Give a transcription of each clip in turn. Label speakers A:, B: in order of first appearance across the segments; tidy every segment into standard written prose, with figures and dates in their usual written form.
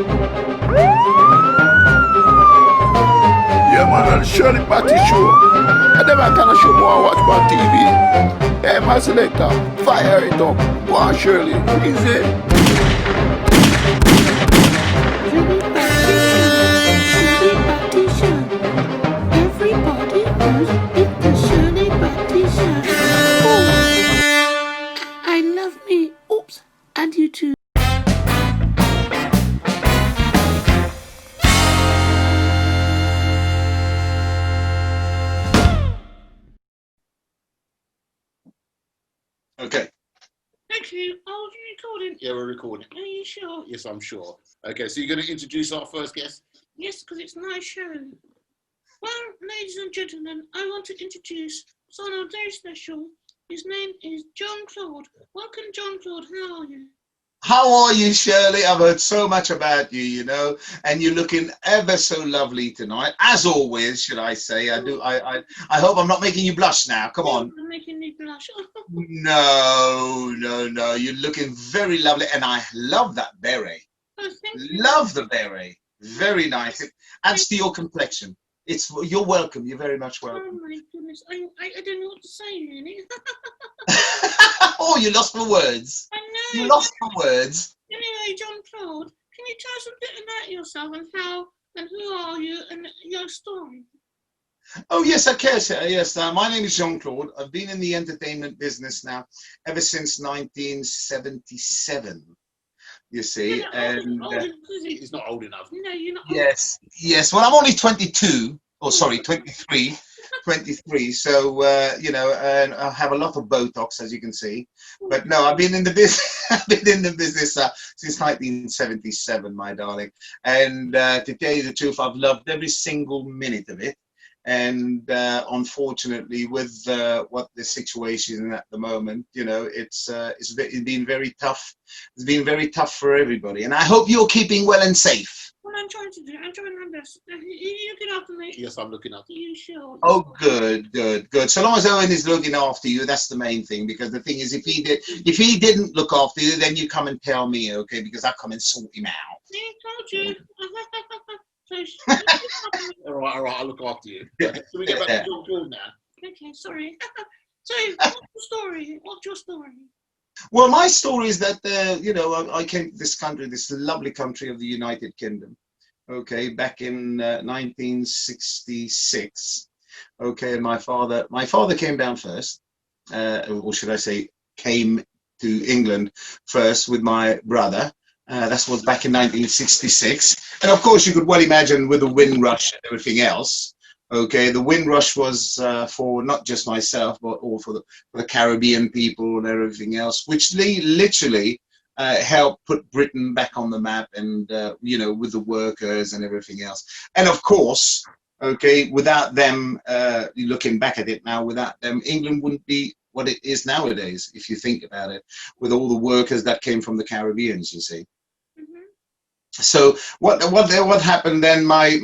A: Yeah, man, the Shirley Batty Show. I never kind of show more I watch on TV. Hey, my selector, fire it up. Go on, Shirley. Easy.
B: Shirley Batty Show. Everybody knows it's the Shirley Batty Show. Oh, I love me. Oops, and you too.
C: Okay.
B: Thank you. Oh, you recording?
C: Yeah, we're recording.
B: Are you sure?
C: Yes, I'm sure. Okay, so you're going to introduce our first guest?
B: Yes, because it's my show. Well, ladies and gentlemen, I want to introduce someone very special. His name is Jean Claude. Welcome, Jean Claude. How are you?
C: How are you, Shirley? I've heard so much about you, you know, and you're looking ever so lovely tonight, as always, should I say. I hope I'm not making you blush now. Come on.
B: I'm making me blush.
C: No, you're looking very lovely, and I love that beret.
B: Oh, thank you.
C: Love the beret. Very nice. It adds to your complexion. You're welcome. You're very much welcome.
B: Oh my goodness, I don't know what to say really.
C: Oh, you lost for words.
B: I know.
C: You lost for words.
B: Anyway, Jean Claude, can you tell us a bit about yourself and how and who are you and your story?
C: Oh yes, I can. Yes, my name is Jean Claude. I've been in the entertainment business now ever since 1977. You see, and
A: He's not old enough.
B: No, you're not.
C: yes. Well, I'm only 22. Oh, sorry, 23. 23. So you know, and I have a lot of Botox, as you can see. But no, I've been in the business. I've been in the business since 1977, my darling. And to tell you the truth, I've loved every single minute of it. And unfortunately, with what the situation at the moment, you know, it's been very tough. It's been very tough for everybody. And I hope you're keeping well and safe.
B: What I'm trying to do, I'm trying my best. Are you looking after me?
A: Yes, I'm looking after you.
B: Are you sure?
C: Oh, good. So long as Owen is looking after you, that's the main thing. Because the thing is, if he didn't look after you, then you come and tell me, okay? Because I come and sort him out.
B: See, told you.
A: All right, I'll look after you. So we get back to Jean Claude now.
B: Okay, sorry. So, what's your story? What's your story?
C: Well, my story is that, you know, I came to this country, this lovely country of the United Kingdom, okay, back in 1966. Okay, and my father came down first, or should I say, came to England first with my brother. That was back in 1966. And of course, you could well imagine with the Windrush and everything else. Okay, the Windrush was for not just myself, but all for the Caribbean people and everything else, which literally helped put Britain back on the map, and you know, with the workers and everything else. And of course, okay, without them, looking back at it now, without them, England wouldn't be what it is nowadays, if you think about it, with all the workers that came from the Caribbeans, you see. So what happened then? My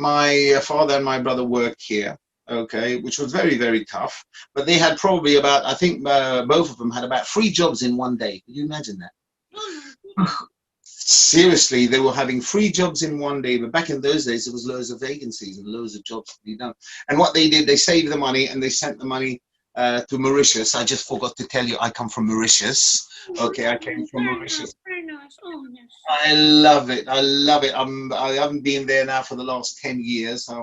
C: father and my brother worked here, okay, which was very, very tough. But they had probably about, I think both of them had about 3 jobs in one day. Can you imagine that? Seriously, they were having 3 jobs in one day. But back in those days, there was loads of vacancies and loads of jobs to be done. And what they did, they saved the money and they sent the money to Mauritius. I just forgot to tell you, I come from Mauritius. Okay, I came from Mauritius.
B: Very nice. Oh, yes.
C: I love it. I haven't been there now for the last 10 years. I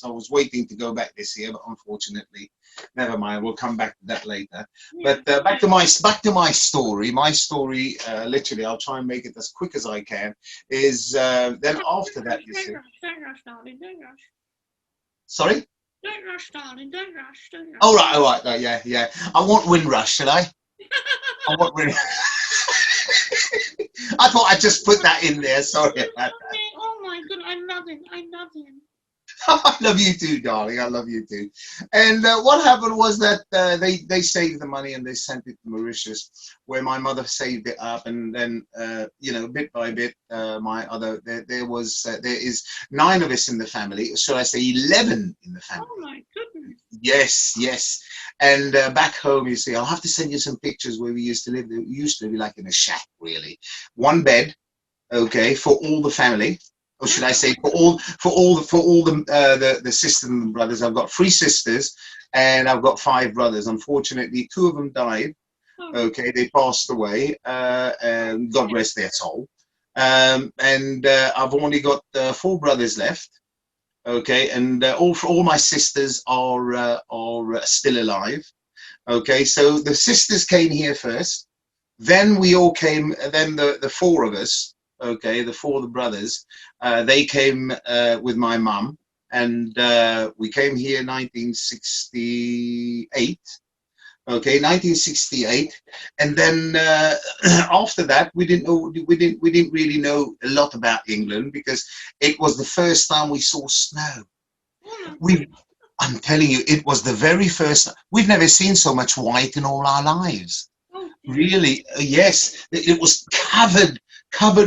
C: was waiting to go back this year, but unfortunately, never mind. We'll come back to that later.
B: Yeah.
C: But back to my story. My story, literally, I'll try and make it as quick as I can. Is then after that, you see.
B: Don't rush, darling. Don't rush.
C: Sorry.
B: Don't rush, darling. Don't rush. Don't rush.
C: All right. Yeah. I want Windrush, should I? I want Windrush. I thought I'd just put that in there. Sorry about that.
B: Oh my God, I love him.
C: I love you too, darling. I love you too. And what happened was that they saved the money and they sent it to Mauritius, where my mother saved it up, and then you know, bit by bit, there is 9 of us in the family. Should I say 11 in the family?
B: Oh my goodness.
C: Yes. And back home, you see, I'll have to send you some pictures where we used to live. We used to be like in a shack, really. 1 bed, okay, for all the family. or should I say, for all the sisters and brothers. I've got 3 sisters, and I've got 5 brothers. Unfortunately, 2 of them died. Okay, they passed away, and God rest their soul. And I've only got 4 brothers left. Okay, and all my sisters are still alive. Okay, so the sisters came here first, then we all came, then the 4 of us, okay, the 4 of the brothers, they came with my mum, and we came here in 1968. Okay, 1968, and then after that, we didn't really know a lot about England, because it was the first time we saw snow. I'm telling you, it was the very first. We've never seen so much white in all our lives. Really, yes, it was covered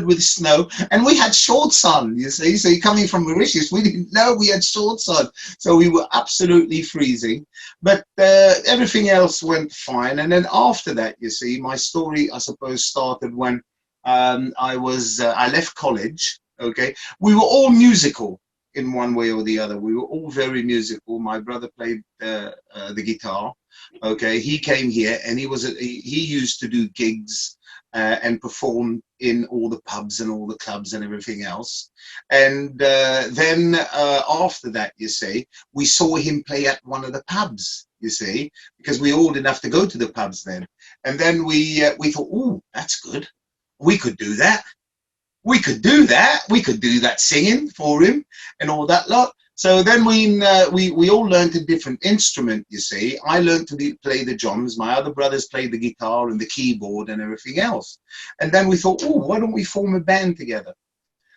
C: with snow, and we had shorts on, you see. So you're coming from Mauritius, we didn't know we had shorts on, so we were absolutely freezing, but everything else went fine. And then after that, you see, my story, I suppose, started when I left college. Okay, we were all musical in one way or the other. We were all very musical. My brother played the guitar. Okay, he came here, and he used to do gigs and perform in all the pubs and all the clubs and everything else. And then after that, you see, we saw him play at one of the pubs, you see, because we were old enough to go to the pubs then. And then we thought, oh, that's good. We could do that. We could do that. We could do that singing for him and all that lot. So then we all learned a different instrument, you see. I learned to play the drums. My other brothers played the guitar and the keyboard and everything else. And then we thought, oh, why don't we form a band together?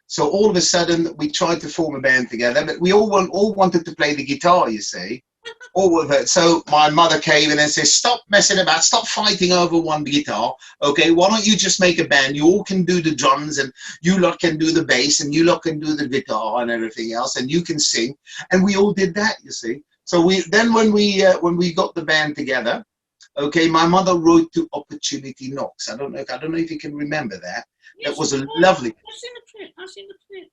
C: So all of a sudden, we tried to form a band together, but we all wanted to play the guitar, you see. All of it. So my mother came in and said, stop messing about, stop fighting over one guitar. Okay, why don't you just make a band? You all can do the drums, and you lot can do the bass, and you lot can do the guitar and everything else, and you can sing. And we all did that, you see. So when we got the band together, okay, my mother wrote to Opportunity Knocks. I don't know if you can remember that.
B: Yes,
C: that was a lovely.
B: I've seen the clip.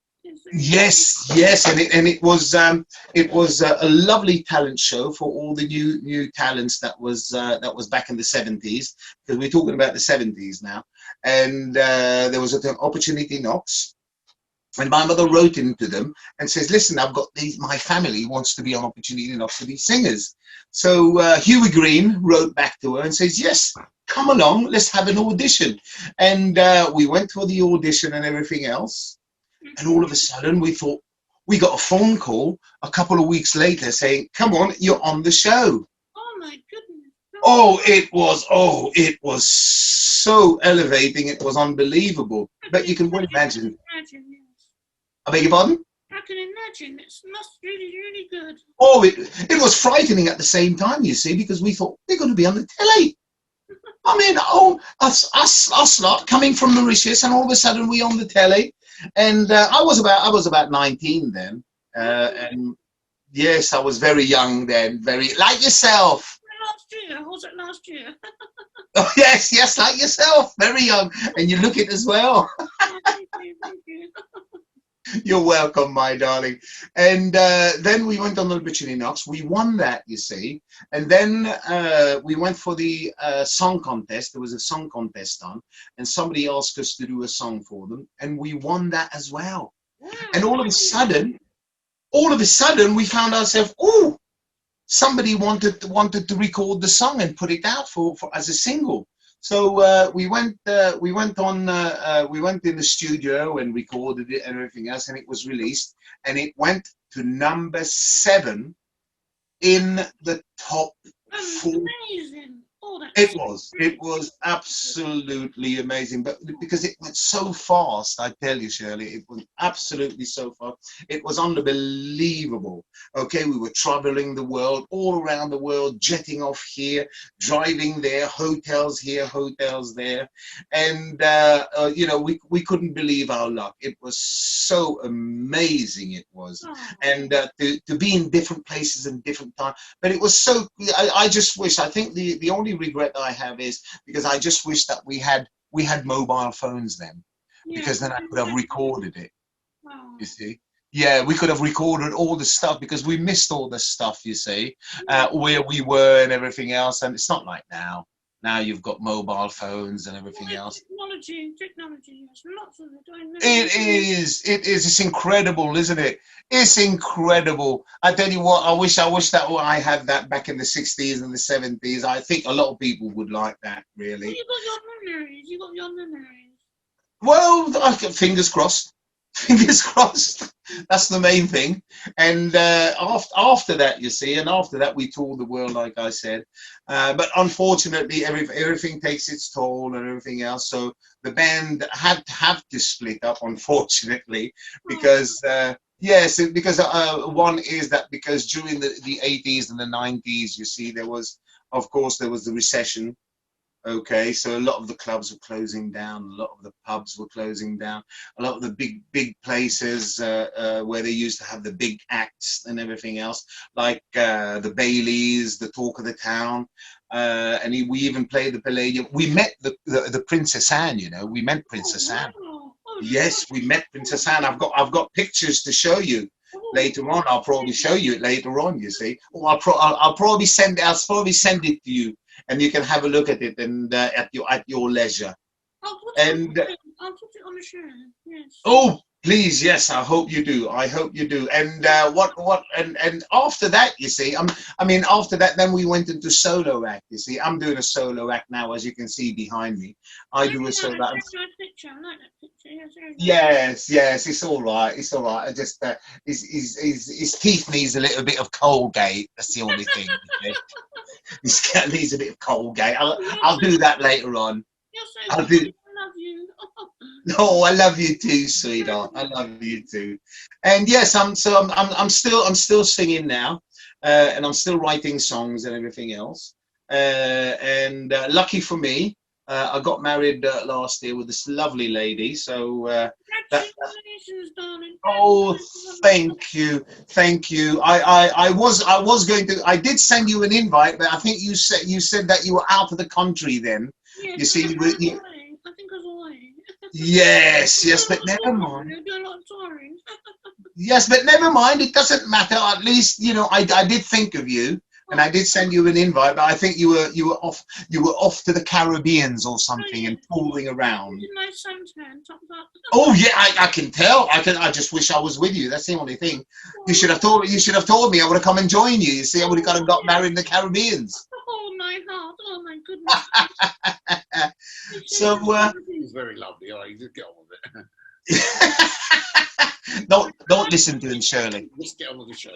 C: Yes, and it was a lovely talent show for all the new talents that was back in the 70s, because we're talking about the 70s now. And there was an Opportunity Knocks, and my mother wrote into them and says, listen, I've got my family wants to be on Opportunity Knocks to be singers. So Huey Green wrote back to her and says, yes, come along, let's have an audition. And we went for the audition and everything else. And all of a sudden, we thought, we got a phone call a couple of weeks later saying, come on, you're on the show.
B: Oh my goodness.
C: It was so elevating. It was unbelievable. But you can well imagine.
B: Yes.
C: I beg your pardon?
B: I can imagine. It must really, really good.
C: Oh, it was frightening at the same time, you see, because we thought, we're going to be on the telly. I mean, us lot coming from Mauritius, and all of a sudden we're on the telly. And I was about 19 then, and yes, I was very young then, very like yourself.
B: Last year, was it last year?
C: Oh yes, like yourself, very young, and you look it as well.
B: Thank you.
C: You're welcome, my darling. And then we went on the Opportunity Knocks. We won that, you see. And then we went for the song contest. There was a song contest on, and somebody asked us to do a song for them, and we won that as well. Wow. And all of a sudden, we found ourselves, oh, somebody wanted to record the song and put it out for as a single. So we went in the studio and recorded it and everything else, and it was released, and it went to number 7 in the top 4.
B: Amazing. Oh,
C: It was absolutely amazing, but because it went so fast, I tell you, Shirley, it went absolutely so fast. It was unbelievable. Okay, we were traveling the world, all around the world, jetting off here, driving there, hotels here, hotels there, and we couldn't believe our luck. It was so amazing. It was, and to be in different places and different times. But it was so. I just wish. I think the only regret I have is because I just wish that we had mobile phones then, because then I could have recorded it.
B: Oh.
C: You see. Yeah, we could have recorded all the stuff because we missed all the stuff, you see, where we were and everything else. And it's not like now. Now you've got mobile phones and everything else.
B: Technology, yes, lots of it. I know.
C: It is. It's incredible, isn't it? It's incredible. I tell you what, I wish that I had that back in the 60s and the 70s. I think a lot of people would like that, really.
B: Well, you got your memories. You got your memories.
C: Well, fingers crossed. Fingers crossed. That's the main thing. And after that, you see, and after that, we toured the world, like I said. But unfortunately, everything takes its toll and everything else. So the band had to have to split up, unfortunately, because yes, because one is that because during the 80s and the 90s, you see, there was the recession. Okay, so a lot of the clubs were closing down, a lot of the pubs were closing down, a lot of the big places where they used to have the big acts and everything else, like the Baileys, the Talk of the Town, and we even played the Palladium. We met the Princess Anne, you know, we met Princess Anne.
B: Oh,
C: Yes, we met Princess Anne. I've got pictures to show you later on. I'll probably show you it later on, you see. Or I'll probably send it to you. And you can have a look at it and at your leisure.
B: I'll put it on the show. Yes.
C: Oh, please, yes. I hope you do. I hope you do. And and after that, you see, after that, then we went into solo act. You see, I'm doing a solo act now, as you can see behind me. I do a solo act.
B: I like that picture.
C: Yes, it's all right. It's all right. I just his teeth needs a little bit of Colgate. That's the only thing. His cat needs a bit of Colgate. I'll do that later on.
B: You're so good. I love you.
C: No, I love you too, sweetheart. I love you too. And yes, I'm still singing now, and I'm still writing songs and everything else. And lucky for me, I got married last year with this lovely lady. So
B: congratulations, darling.
C: oh, thank you. I did send you an invite, but I think you said that you were out of the country then.
B: Yes,
C: You see,
B: I think I was away.
C: yes, but never mind.
B: I do a lot of touring.
C: Yes, but never mind. It doesn't matter. At least, you know, I did think of you, and I did send you an invite. But I think you were off to the Caribbeans or something and touring around.
B: Nice suntan, top up.
C: Oh yeah, I can tell. I just wish I was with you. That's the only thing. You should have told me. I would have come and joined you. You see, I would have got married in the Caribbeans.
B: Oh my heart! Oh my goodness!
C: So
A: He was very lovely. Oh, you just get on with it.
C: don't listen to him, Shirley.
A: Just get on with the show.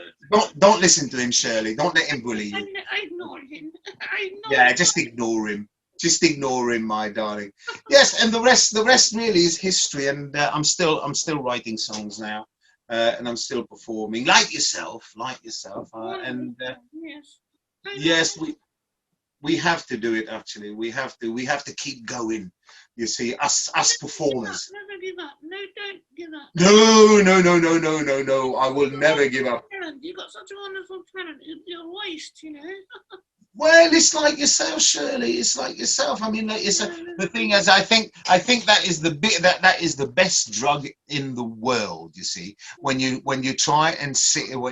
C: Don't listen to him, Shirley. Don't let him bully you.
B: I ignore him.
C: Yeah, just ignore him. Just ignore him, my darling. Yes, and the rest really is history. And I'm still writing songs now, and I'm still performing, like yourself. And yes, we have to do it. Actually, we have to keep going. You see, us performers.
B: Never give up. No, don't give up.
C: No. I will never give up.
B: You've got such a wonderful talent. You're a waste, you know.
C: Well, it's like yourself, Shirley. It's like yourself. I mean, the thing is, I think that is that is the best drug in the world. You see, when you try and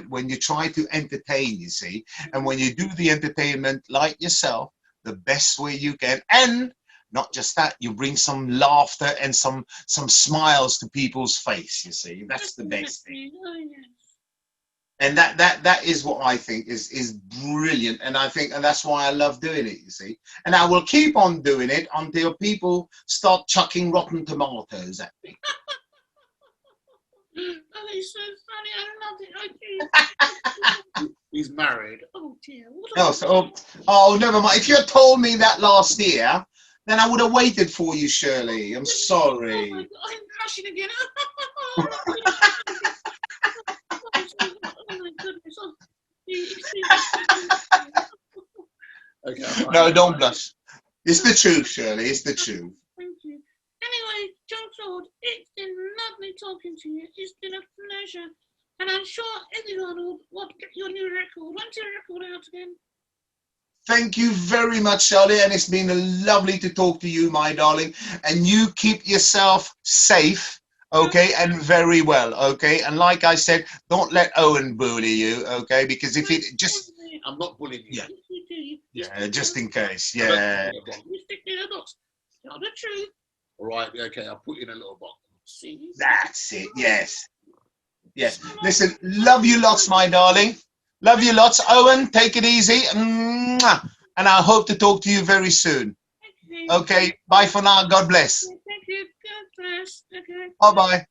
C: when you try to entertain, you see, and when you do the entertainment like yourself, the best way you can, and not just that, you bring some laughter and some smiles to people's face. You see, that's the best thing.
B: Oh, yes.
C: And that is what I think is brilliant, and that's why I love doing it. You see, and I will keep on doing it until people start chucking rotten tomatoes at me.
B: Oh, he's so funny. I love it.
A: He's married.
B: Oh dear.
C: Never mind. If you had told me that last year, then I would have waited for you, Shirley. I'm sorry.
B: Oh my God, I'm blushing again. Oh my goodness.
A: Okay.
C: No, don't blush. It's the truth, Shirley. It's the truth.
B: Thank you. Anyway, Jean Claude, it's been lovely talking to you. It's been a pleasure. And I'm sure everyone will want to get your new record. When's your record out again?
C: Thank you very much, Shirley, and it's been lovely to talk to you, my darling. And you keep yourself safe okay, and very well, okay. And like I said, don't let Owen bully you, okay, because if it just,
A: I'm not bullying you.
C: yeah,
B: Yes, you do. You
C: yeah, just in case,
A: I don't
C: yeah.
A: put you in a box.
B: you stick in a box. Tell the truth.
A: All right, okay, I'll put you in a little box.
B: See?
C: That's it, yes, yes. Listen, love you lots, my darling. Love you lots, Owen. Take it easy, mwah. And I hope to talk to you very soon.
B: Okay.
C: Okay, bye for now. God bless.
B: Thank you. God bless. Okay.
C: Bye bye.